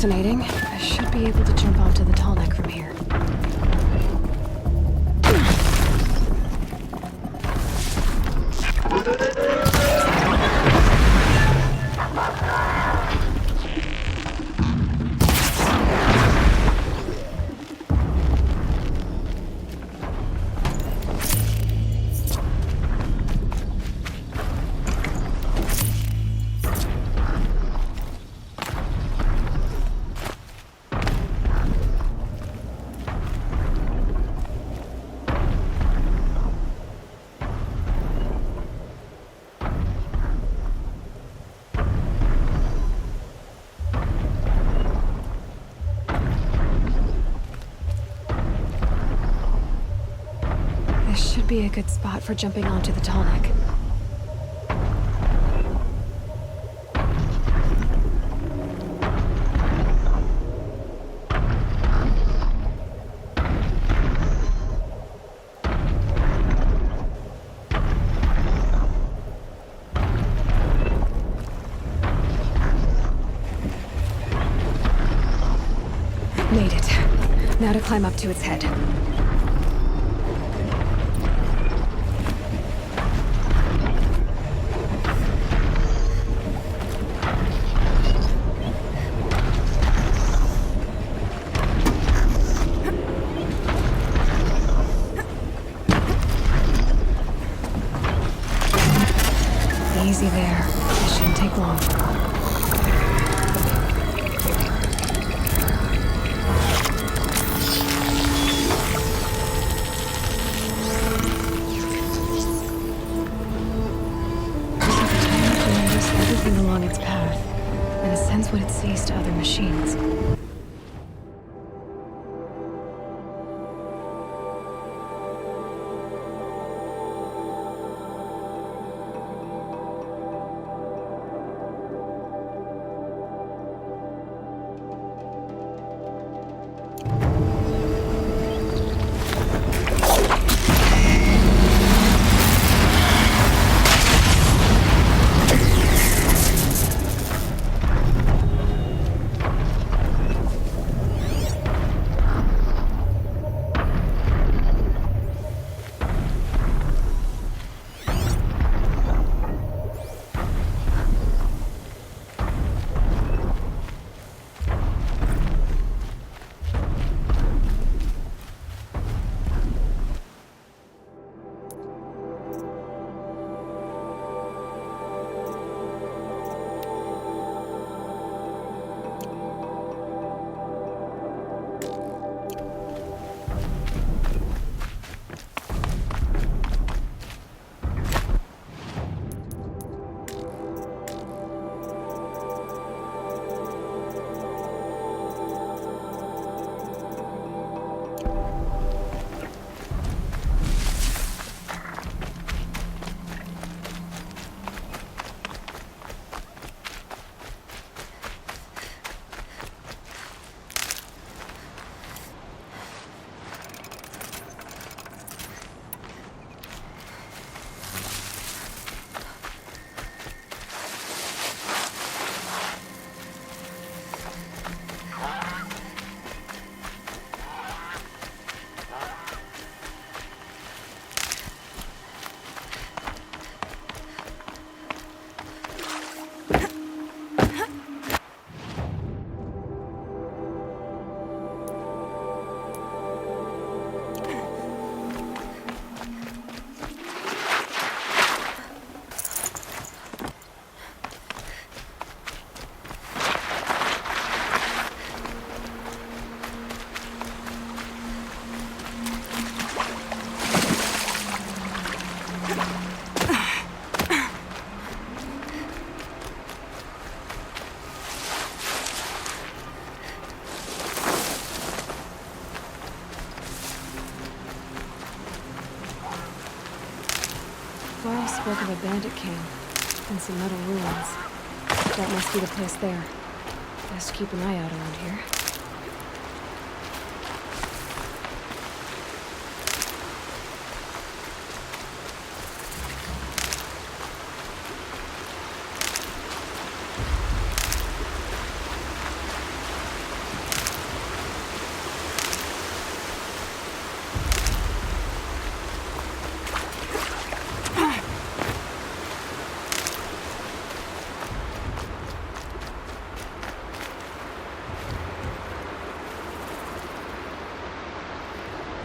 fascinating. I should be able to jump onto the tall neck from here. This should be a good spot for jumping onto the tall neck. Made it. Now to climb up to its head. Easy there. This shouldn't take long. Everything along its path, and it sends what it sees to other machines. Varl spoke of a bandit camp and some metal ruins. That must be the place there. Best keep an eye out around here.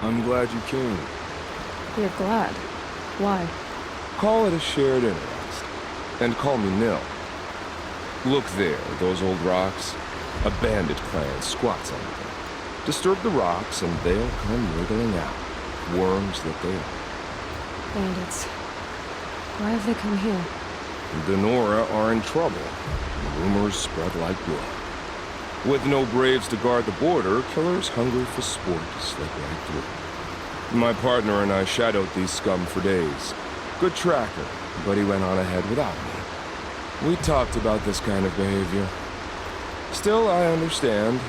I'm glad you came. You're glad. Why? Call it a shared interest. And call me Nil. Look there, those old rocks. A bandit clan squats on them. Disturb the rocks and they'll come wriggling out. Worms that they are. Bandits. Why have they come here? The Nora are in trouble. Rumors spread like blood. With no braves to guard the border, killers hungry for sport to slip right through. My partner and I shadowed these scum for days. Good tracker, but he went on ahead without me. We talked about this kind of behavior. Still, I understand.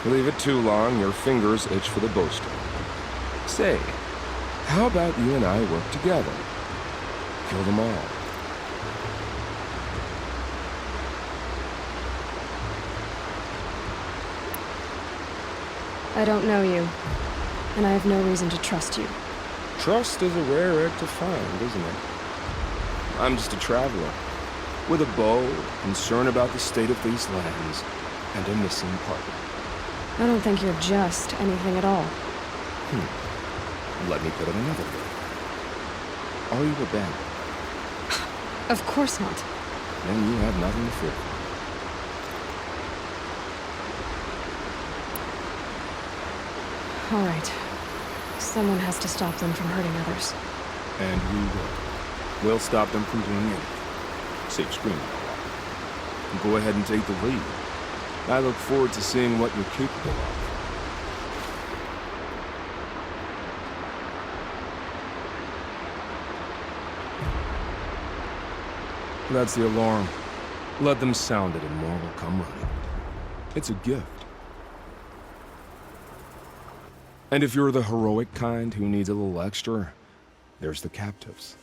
Leave it too long, your fingers itch for the bowstring. Say, how about you and I work together? Kill them all. I don't know you, and I have no reason to trust you. Trust is a rare egg to find, isn't it? I'm just a traveler, with a bow, concern about the state of these lands, and a missing partner. I don't think you're just anything at all. Let me put it another way. Are you a bandit? Of course not. Then you have nothing to fear. All right. Someone has to stop them from hurting others. And we will. We'll stop them from doing anything. Save screaming. Go ahead and take the lead. I look forward to seeing what you're capable of. That's the alarm. Let them sound it and more will come running. It's a gift. And if you're the heroic kind who needs a little extra, there's the captives.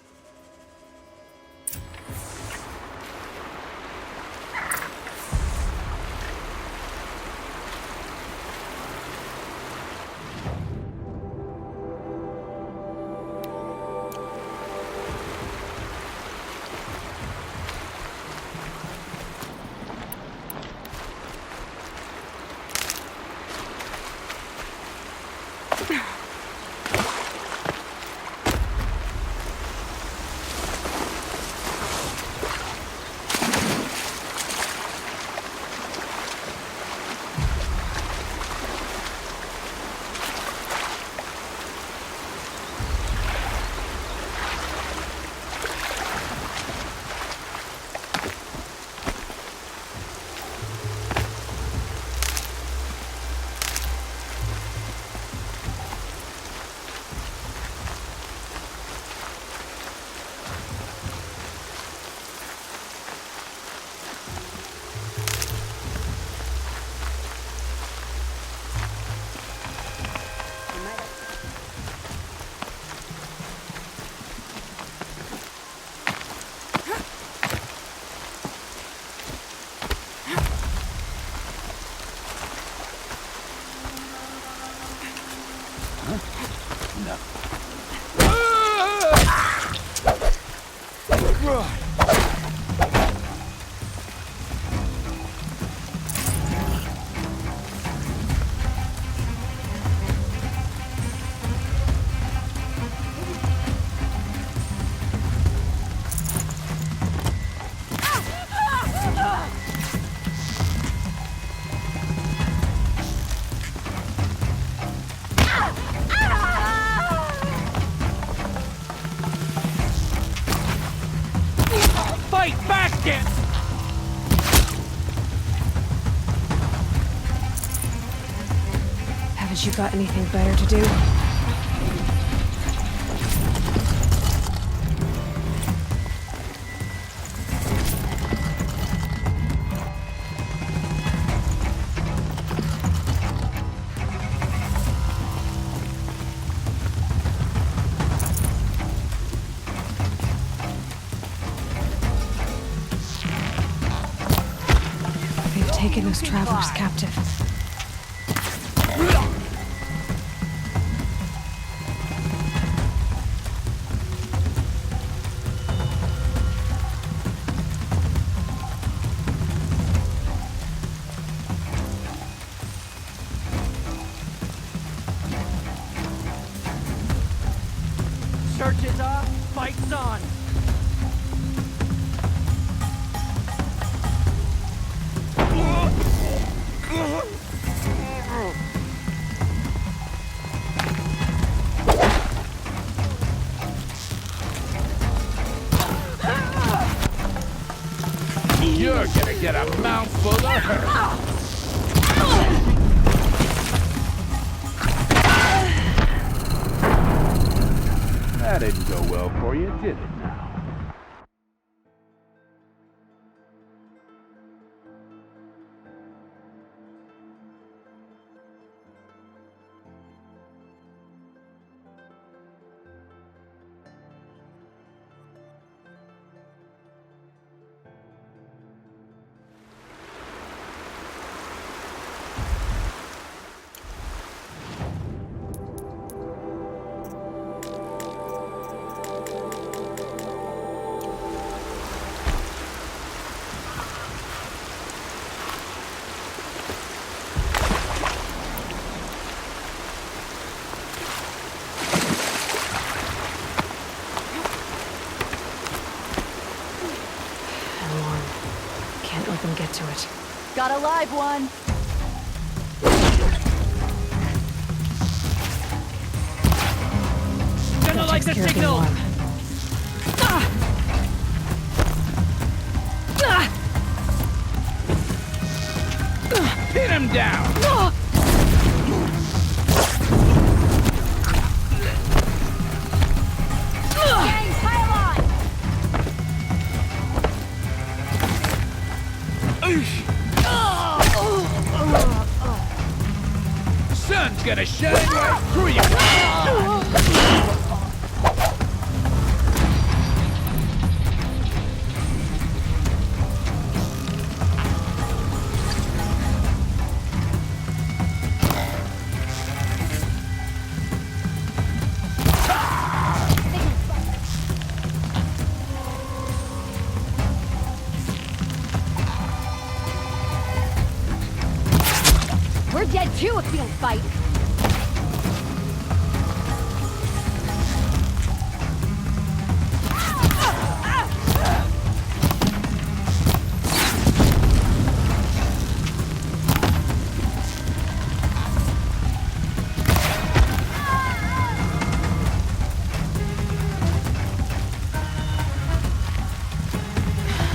Haven't you got anything better to do? They've taken those travelers captive. Searches off, fights on. You're gonna get a mouthful of her. That didn't go well for you, did it now? Can't let them get to it. Got a live one. Gonna like the Takes care of the signal! alarm. Pin him down! Gang, pile on! Sun's gonna shine right through you! We're dead too if we don't fight.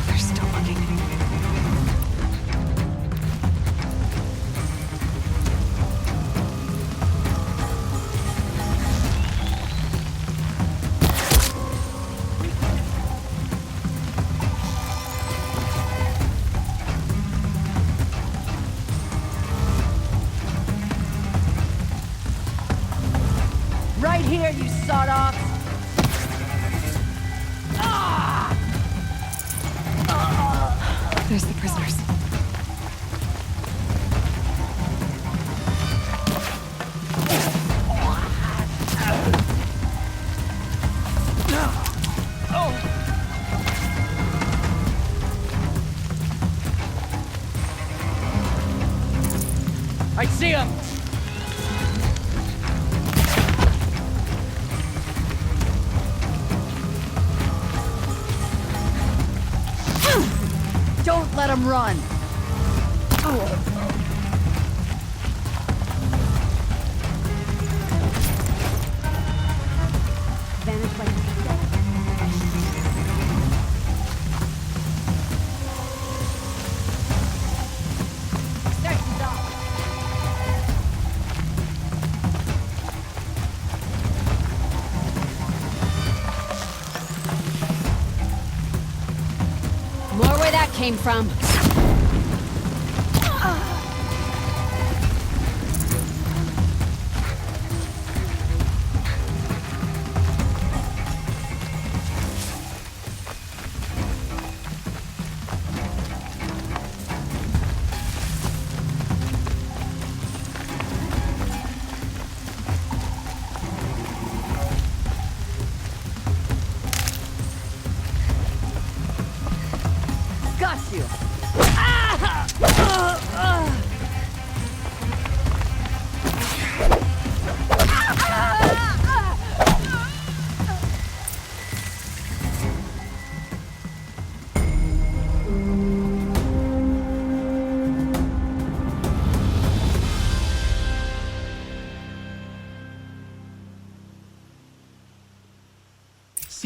They're still looking. Right here, you sawed-offs. There's the prisoners. I see him! Don't let them run. Vantage light. Searches off. More where that came from. Got you.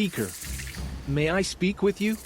Seeker. May I speak with you?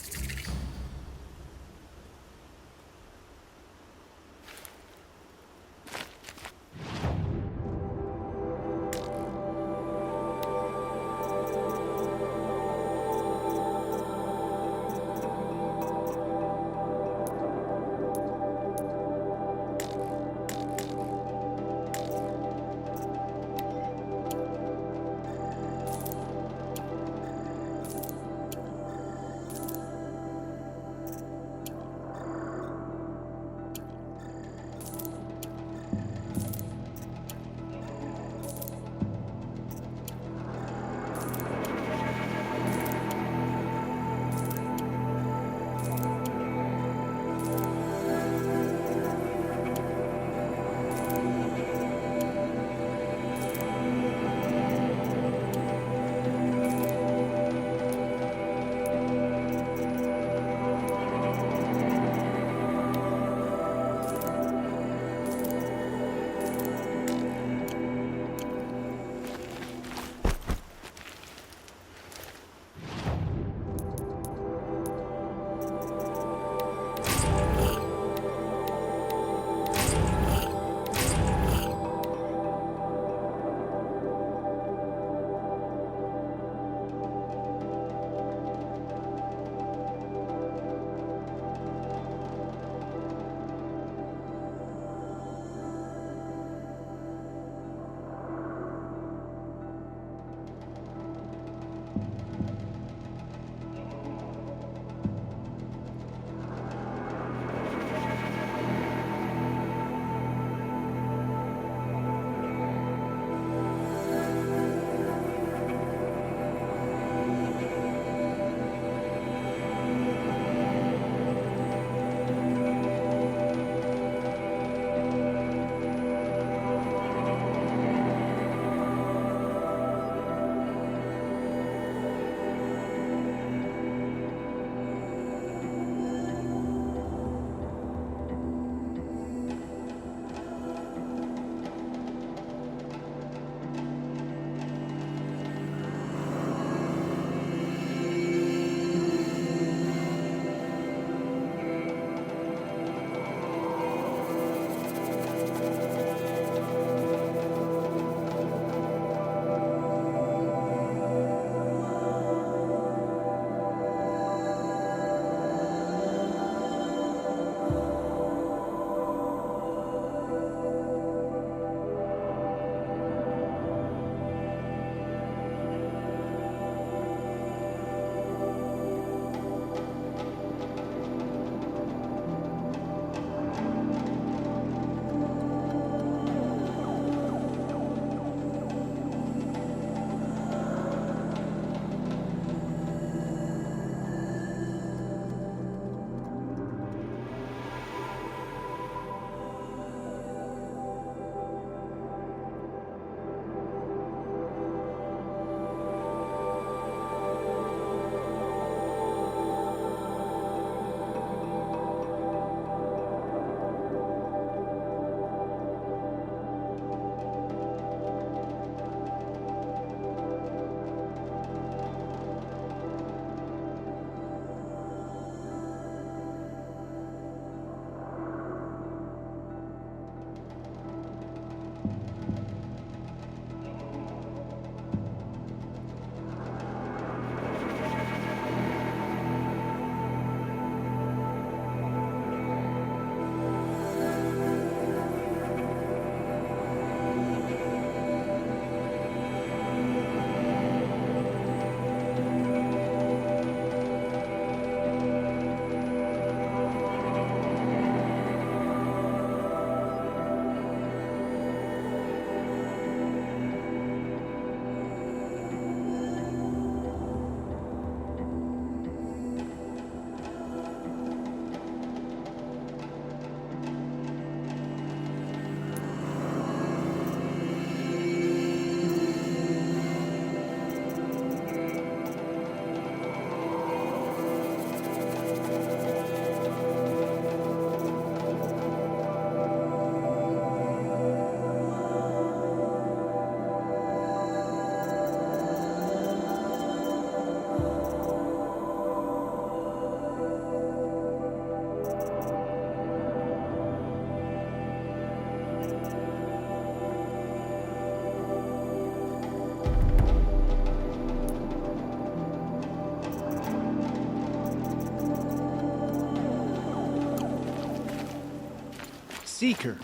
Seeker.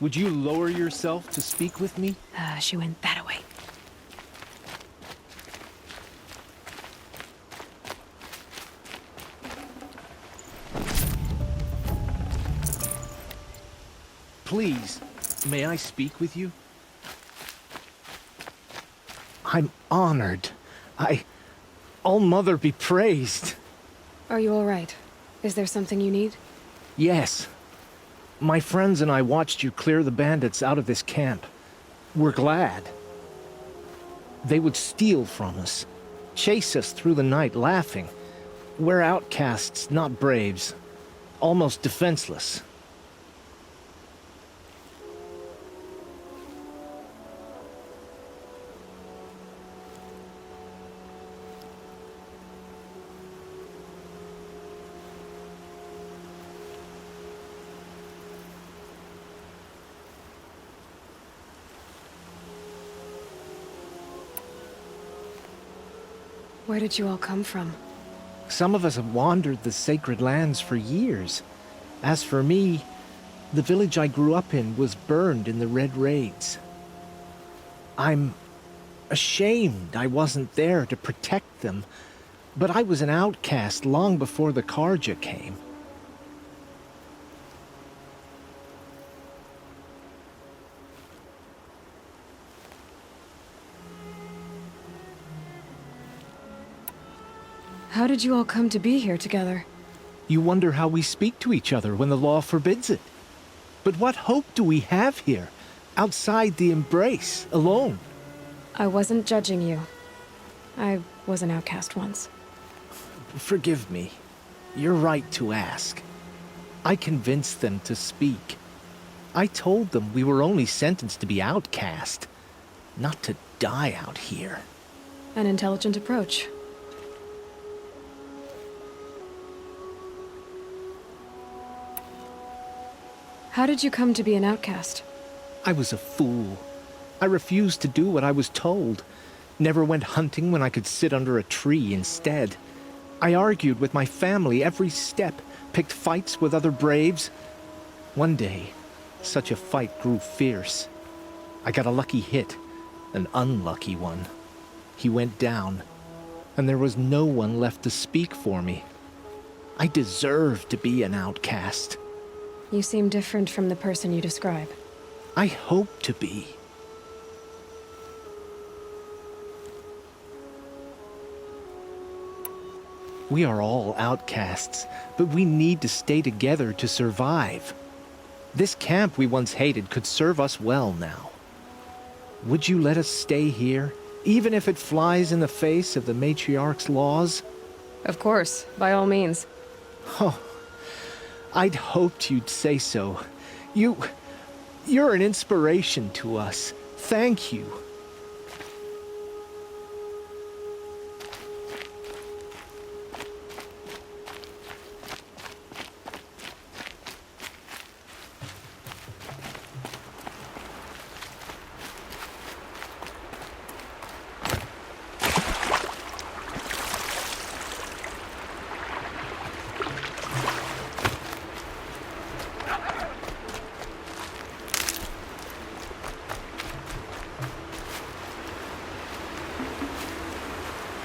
Would you lower yourself to speak with me? She went that way. Please, may I speak with you? I'm honored. All-Mother be praised. Are you all right? Is there something you need? Yes. My friends and I watched you clear the bandits out of this camp. We're glad. They would steal from us, chase us through the night laughing. We're outcasts, not braves. Almost defenseless. Where did you all come from? Some of us have wandered the sacred lands for years. As for me, the village I grew up in was burned in the Red Raids. I'm ashamed I wasn't there to protect them, but I was an outcast long before the Carja came. How did you all come to be here together? You wonder how we speak to each other when the law forbids it. But what hope do we have here, outside the embrace, alone? I wasn't judging you. I was an outcast once. Forgive me. You're right to ask. I convinced them to speak. I told them we were only sentenced to be outcast, not to die out here. An intelligent approach. How did you come to be an outcast? I was a fool. I refused to do what I was told. Never went hunting when I could sit under a tree instead. I argued with my family every step, picked fights with other braves. One day, such a fight grew fierce. I got a lucky hit, an unlucky one. He went down, and there was no one left to speak for me. I deserved to be an outcast. You seem different from the person you describe. I hope to be. We are all outcasts, but we need to stay together to survive. This camp we once hated could serve us well now. Would you let us stay here, even if it flies in the face of the matriarch's laws? Of course, by all means. Oh, I'd hoped you'd say so. You're an inspiration to us. Thank you.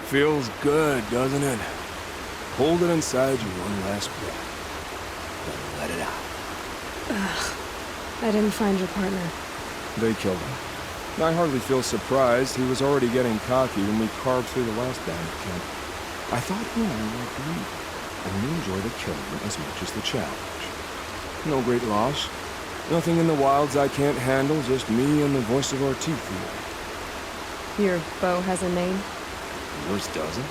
Feels good, doesn't it? Hold it inside you one last breath. Then let it out. I didn't find your partner. They killed him. I hardly feel surprised. He was already getting cocky when we carved through the last bandit camp. I thought you and I would agree. Only enjoy the killing as much as the challenge. No great loss. Nothing in the wilds I can't handle, just me and the voice of our teeth here. Your bow has a name? Yours doesn't?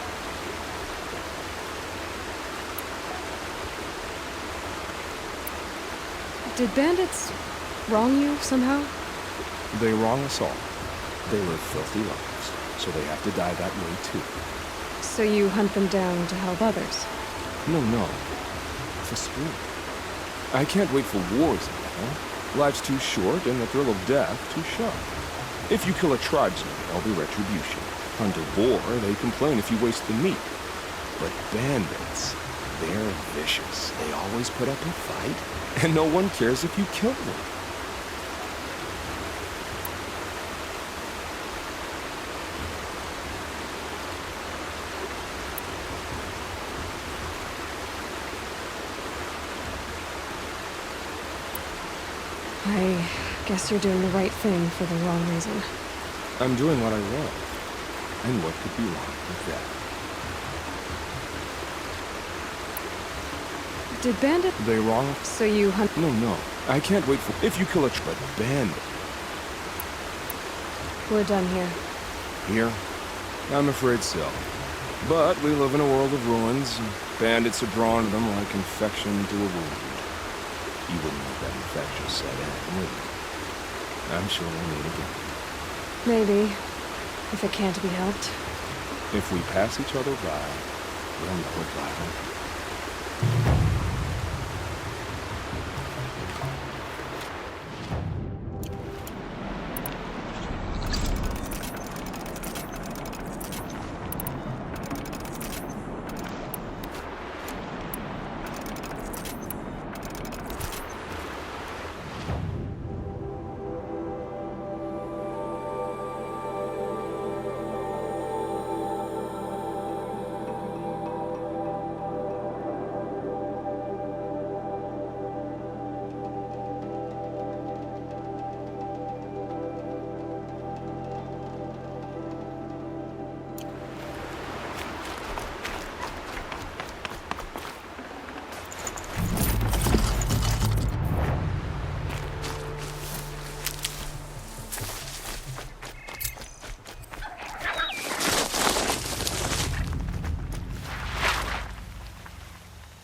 Did bandits wrong you somehow? They wrong us all. They live filthy lives, so they have to die that way too. So you hunt them down to help others? No. For sport. I can't wait for wars anymore. Life's too short and the thrill of death too sharp. If you kill a tribesman, there'll be retribution. Hunt a boar, they complain if you waste the meat. But bandits, They're vicious. They always put up a fight, and no one cares if you kill them. I guess you're doing the right thing for the wrong reason. I'm doing what I love. And what could be wrong with that? Did Bandit... They wrong? So you hunt... No. I can't wait for... If you kill a bandit. We're done here. Here? I'm afraid so. But we live in a world of ruins, and bandits are drawn to them like infection to a wound. You wouldn't let that infection set in, would you? I'm sure we'll meet again. Maybe. If it can't be helped. If we pass each other by, we'll know it by then.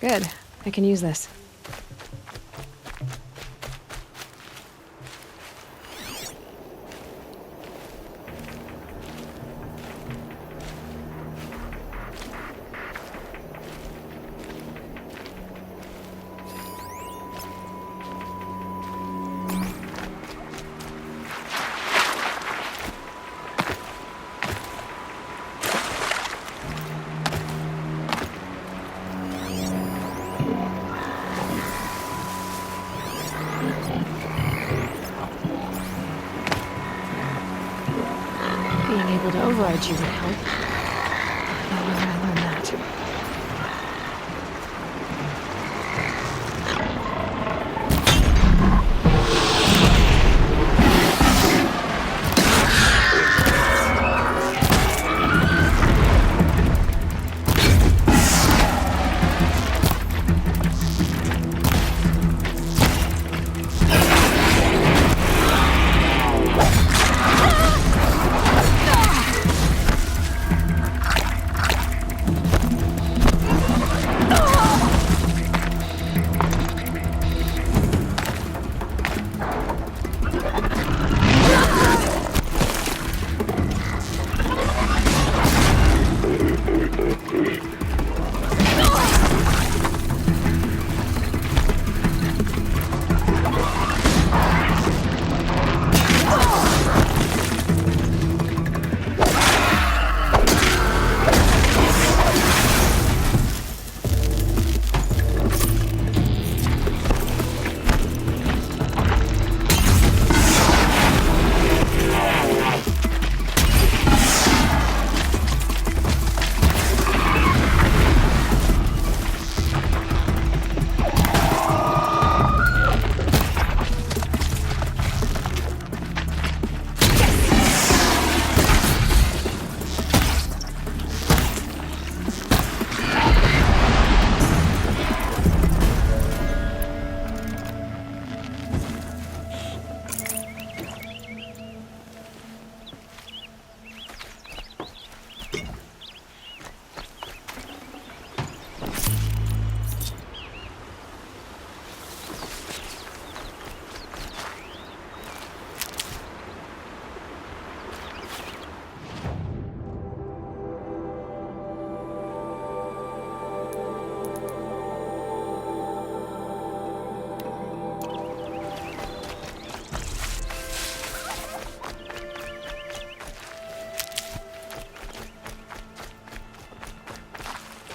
Good. I can use this. Being able to override you would help. How will I learn that?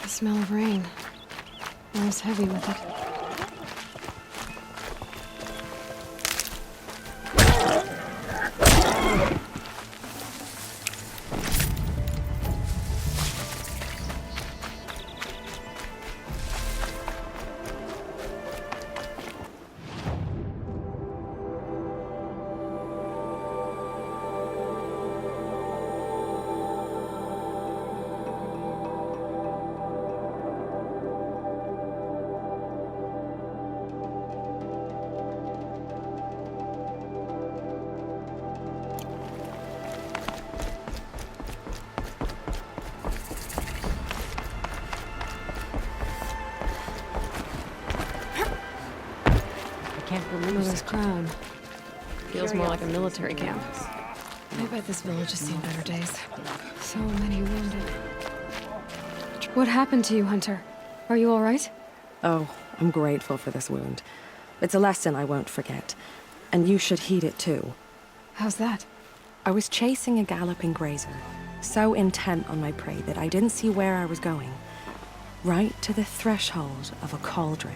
The smell of rain. I was heavy with it. Can't believe Miller's it. Crown. Feels more like a military camp. I bet this village has seen better days. So many wounded. What happened to you, Hunter? Are you all right? Oh, I'm grateful for this wound. It's a lesson I won't forget. And you should heed it too. How's that? I was chasing a galloping grazer, so intent on my prey that I didn't see where I was going. Right to the threshold of a cauldron.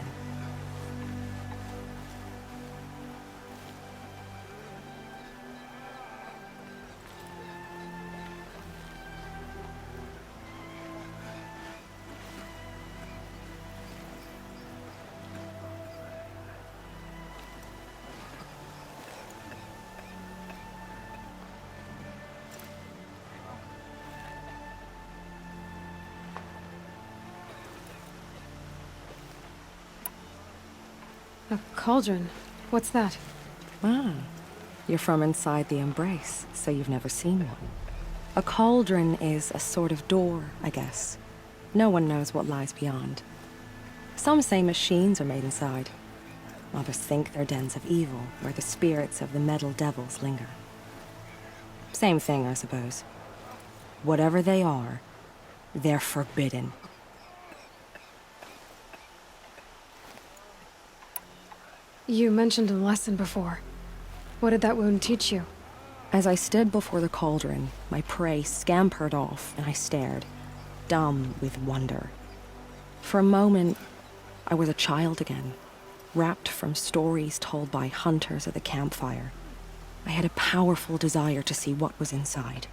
A cauldron? What's that? Ah, you're from inside the Embrace, so you've never seen one. A cauldron is a sort of door, I guess. No one knows what lies beyond. Some say machines are made inside. Others think they're dens of evil, where the spirits of the metal devils linger. Same thing, I suppose. Whatever they are, they're forbidden. You mentioned a lesson before. What did that wound teach you? As I stood before the cauldron, my prey scampered off, and I stared, dumb with wonder. For a moment, I was a child again, wrapped from stories told by hunters at the campfire. I had a powerful desire to see what was inside.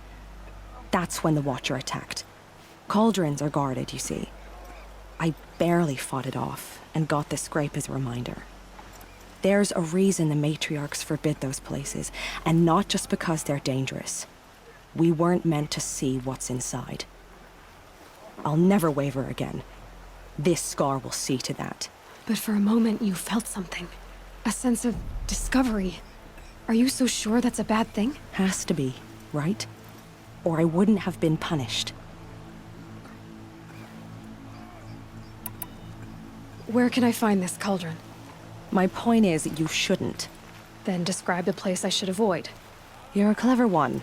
That's when the Watcher attacked. Cauldrons are guarded, you see. I barely fought it off, and got this scrape as a reminder. There's a reason the matriarchs forbid those places, and not just because they're dangerous. We weren't meant to see what's inside. I'll never waver again. This scar will see to that. But for a moment you felt something. A sense of discovery. Are you so sure that's a bad thing? Has to be, right? Or I wouldn't have been punished. Where can I find this cauldron? My point is, you shouldn't. Then describe the place I should avoid. You're a clever one.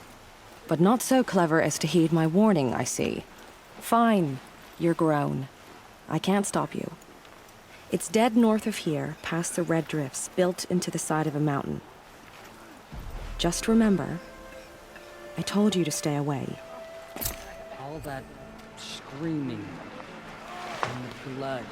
But not so clever as to heed my warning, I see. Fine. You're grown. I can't stop you. It's dead north of here, past the red drifts, built into the side of a mountain. Just remember, I told you to stay away. All that screaming and the blood.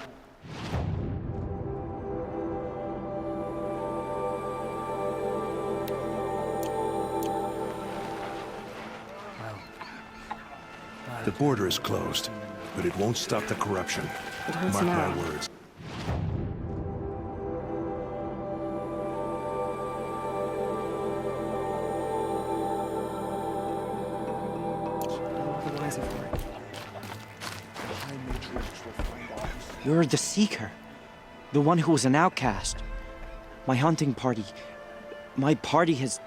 The border is closed, but it won't stop the corruption. It hurts Mark now. my words. I'm the wiser for it. You're the Seeker. The one who was an outcast. My hunting party. My party has...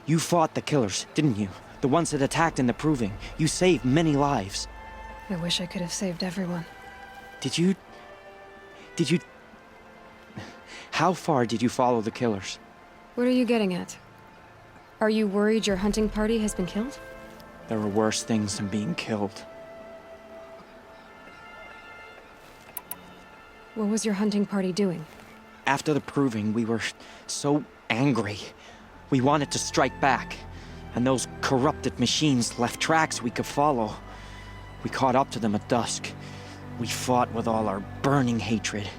You fought the killers, didn't you? The ones that attacked in the Proving. You saved many lives. I wish I could have saved everyone. Did you... How far did you follow the killers? What are you getting at? Are you worried your hunting party has been killed? There are worse things than being killed. What was your hunting party doing? After the Proving, we were so angry. We wanted to strike back. And those corrupted machines left tracks we could follow. We caught up to them at dusk. We fought with all our burning hatred.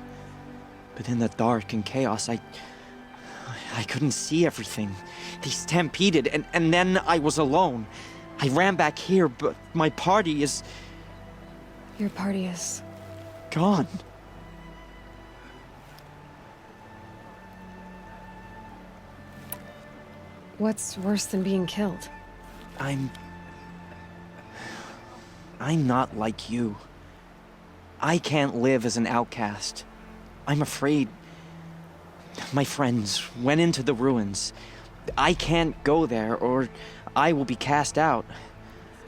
But in the dark and chaos, I couldn't see everything. They stampeded, and then I was alone. I ran back here, but my party is Your party is... gone. What's worse than being killed? I'm not like you. I can't live as an outcast. I'm afraid my friends went into the ruins. I can't go there, or I will be cast out.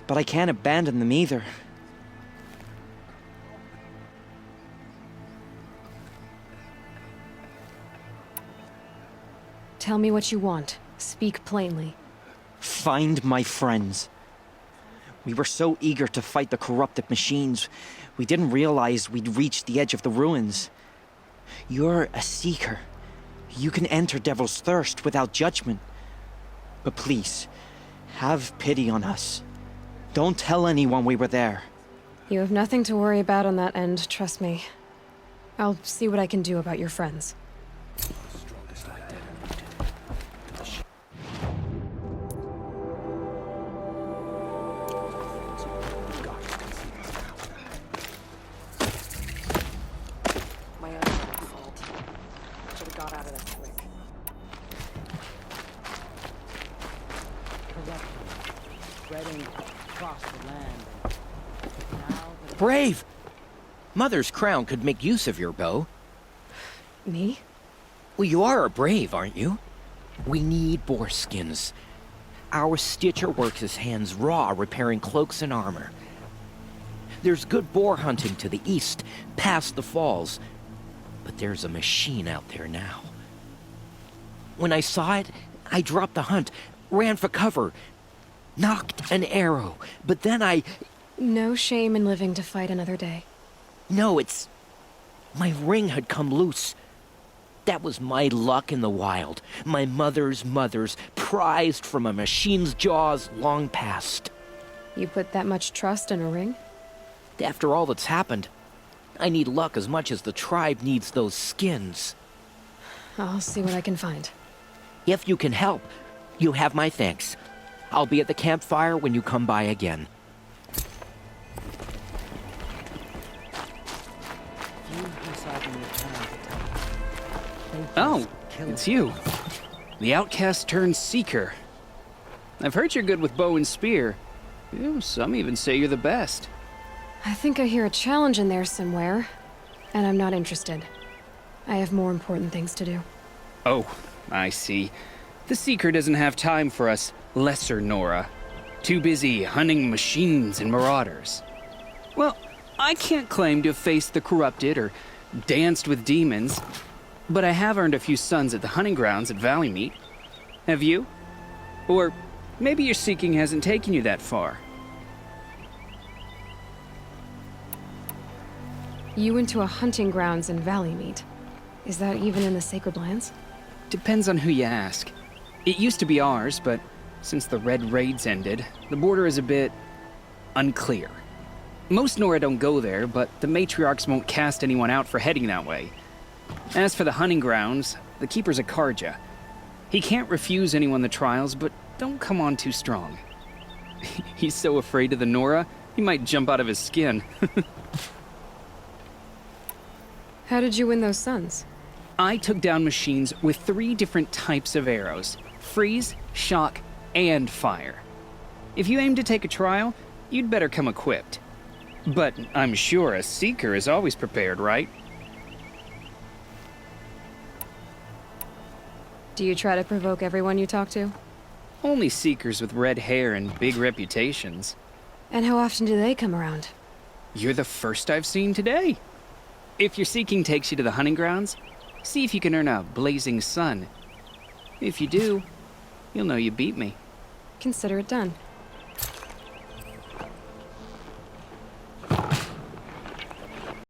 But I can't abandon them either. Tell me what you want. Speak plainly. Find my friends. We were so eager to fight the corrupted machines, we didn't realize we'd reached the edge of the ruins. You're a seeker. You can enter Devil's Thirst without judgment. But please, have pity on us. Don't tell anyone we were there. You have nothing to worry about on that end, trust me. I'll see what I can do about your friends. My own fault. Should have got out of this quick. Corruption spreading across the land. Now the Brave! Mother's crown could make use of your bow. Me? Well, you are a brave, aren't you? We need boar skins. Our Stitcher works his hands raw repairing cloaks and armor. There's good boar hunting to the east, past the falls. But there's a machine out there now. When I saw it, I dropped the hunt, ran for cover, knocked an arrow, but then I... No shame in living to fight another day. No, it's... my ring had come loose. That was my luck in the wild. My mother's prized from a machine's jaws long past. You put that much trust in a ring? After all that's happened, I need luck as much as the tribe needs those skins. I'll see what I can find. If you can help, you have my thanks. I'll be at the campfire when you come by again. Oh, it's you. The outcast turned seeker. I've heard you're good with bow and spear. Some even say you're the best. I think I hear a challenge in there somewhere, and I'm not interested. I have more important things to do. Oh, I see. The Seeker doesn't have time for us lesser Nora. Too busy hunting machines and marauders. Well, I can't claim to have faced the corrupted or danced with demons, but I have earned a few sons at the hunting grounds at Valleymeet. Have you? Or maybe your seeking hasn't taken you that far. You went to a hunting grounds in Valleymeet. Is that even in the Sacred Lands? Depends on who you ask. It used to be ours, but since the Red Raids ended, the border is a bit unclear. Most Nora don't go there, but the matriarchs won't cast anyone out for heading that way. As for the hunting grounds, the keeper's a Karja. He can't refuse anyone the trials, but don't come on too strong. He's so afraid of the Nora, he might jump out of his skin. How did you win those sons? I took down machines with 3 different types of arrows: freeze, shock, and fire. If you aim to take a trial, you'd better come equipped. But I'm sure a seeker is always prepared, right? Do you try to provoke everyone you talk to? Only seekers with red hair and big reputations. And how often do they come around? You're the first I've seen today. If your seeking takes you to the hunting grounds, see if you can earn a blazing sun. If you do, you'll know you beat me. Consider it done.